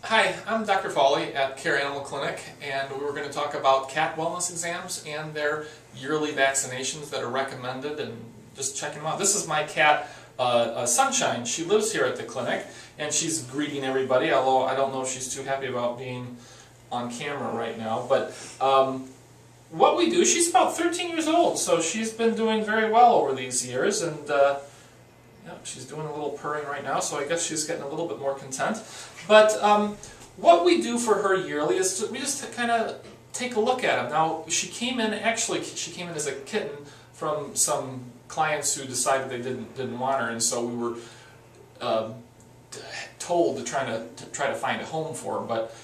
Hi, I'm Dr. Fauley at Care Animal Clinic, and we were going to talk about cat wellness exams and their yearly vaccinations that are recommended, and just checking them out. This is my cat, Sunshine. She lives here at the clinic, and she's greeting everybody, although I don't know if she's too happy about being on camera right now. But what we do, she's about 13 years old, so she's been doing very well over these years, and yep, she's doing a little purring right now, so I guess she's getting a little bit more content. But what we do for her yearly is we just kind of take a look at them. Now, she came in as a kitten from some clients who decided they didn't want her, and so we were told to try to find a home for her. But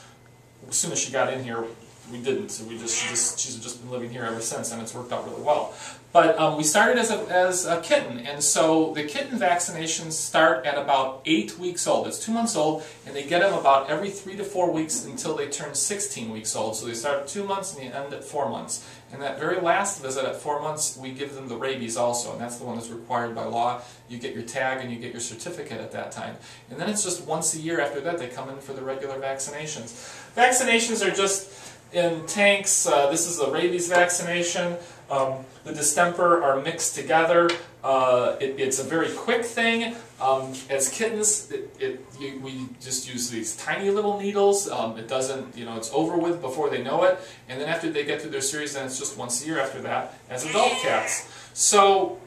as soon as she got in here, we didn't. So she's just been living here ever since, and it's worked out really well. But we started as a kitten, and so the kitten vaccinations start at about 8 weeks old. It's 2 months old, and they get them about every 3 to 4 weeks until they turn 16 weeks old. So they start at 2 months and they end at 4 months. And that very last visit at 4 months, we give them the rabies also, and that's the one that's required by law. You get your tag and you get your certificate at that time. And then it's just once a year after that they come in for the regular vaccinations. Vaccinations are just in tanks. This is a rabies vaccination. The distemper are mixed together. It's a very quick thing. As kittens, we just use these tiny little needles. It doesn't, it's over with before they know it. And then after they get through their series, then it's just once a year after that as adult cats. So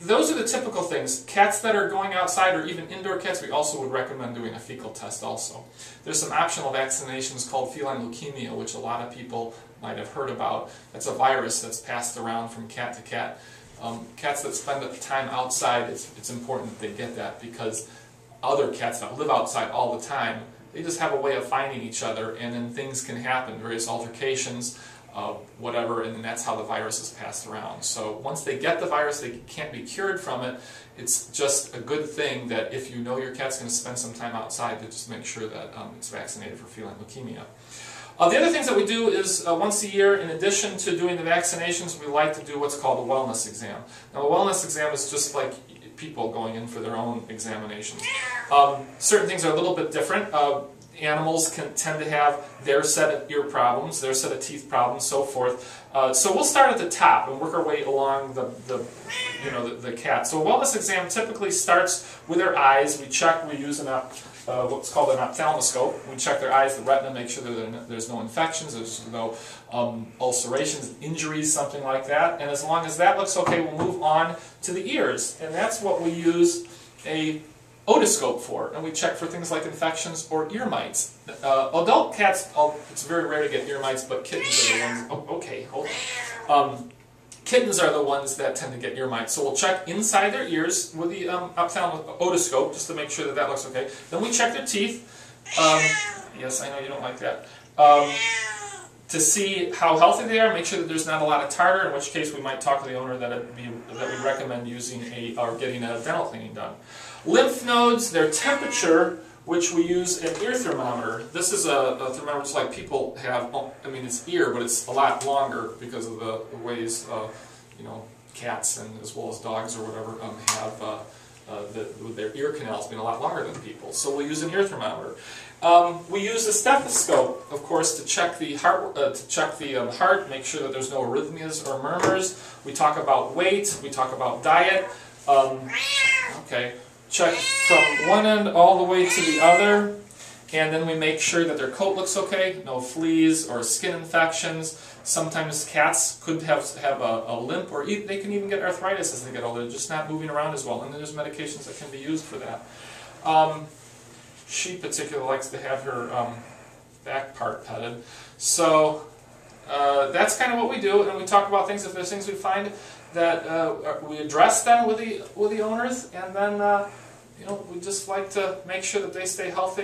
those are the typical things. Cats that are going outside, or even indoor cats, we also would recommend doing a fecal test also. There's some optional vaccinations called feline leukemia, which a lot of people might have heard about. That's a virus that's passed around from cat to cat. Cats that spend time outside, it's important that they get that, because other cats that live outside all the time, they just have a way of finding each other, and then things can happen, various altercations, whatever, and then that's how the virus is passed around. So once they get the virus, they can't be cured from it. It's just a good thing that if you know your cat's going to spend some time outside, to just make sure that it's vaccinated for feline leukemia. The other things that we do is once a year, in addition to doing the vaccinations, we like to do what's called a wellness exam. Now, a wellness exam is just like people going in for their own examinations. Certain things are a little bit different. Animals can tend to have their set of ear problems, their set of teeth problems, so forth. So we'll start at the top and work our way along the cat. So a wellness exam typically starts with their eyes. We check. We use what's called an ophthalmoscope. We check their eyes, the retina, make sure that there's no infections, there's no ulcerations, injuries, something like that. And as long as that looks okay, we'll move on to the ears, and that's what we use a otoscope for, and we check for things like infections or ear mites. Adult cats, it's very rare to get ear mites, but kittens are the ones. Oh, okay, hold on. Kittens are the ones that tend to get ear mites. So we'll check inside their ears with the otoscope just to make sure that that looks okay. Then we check their teeth. Yes, I know you don't like that. To see how healthy they are, make sure that there's not a lot of tartar, in which case we might talk to the owner that we recommend using or getting a dental cleaning done. Lymph nodes, their temperature, which we use an ear thermometer. This is a thermometer just like people have. I mean, it's ear, but it's a lot longer because of the ways cats and as well as dogs or whatever have with their ear canals being a lot longer than people. So we'll use an ear thermometer. We use a stethoscope, of course, to check the heart, make sure that there's no arrhythmias or murmurs. We talk about weight. We talk about diet. Okay. Check from one end all the way to the other, and then we make sure that their coat looks okay, no fleas or skin infections. Sometimes cats could have a limp, or they can even get arthritis as they get older, just not moving around as well, and then there's medications that can be used for that. She particularly likes to have her back part petted. So that's kind of what we do, and we talk about things. If there's things we find that we address them with the owners, and then we just like to make sure that they stay healthy.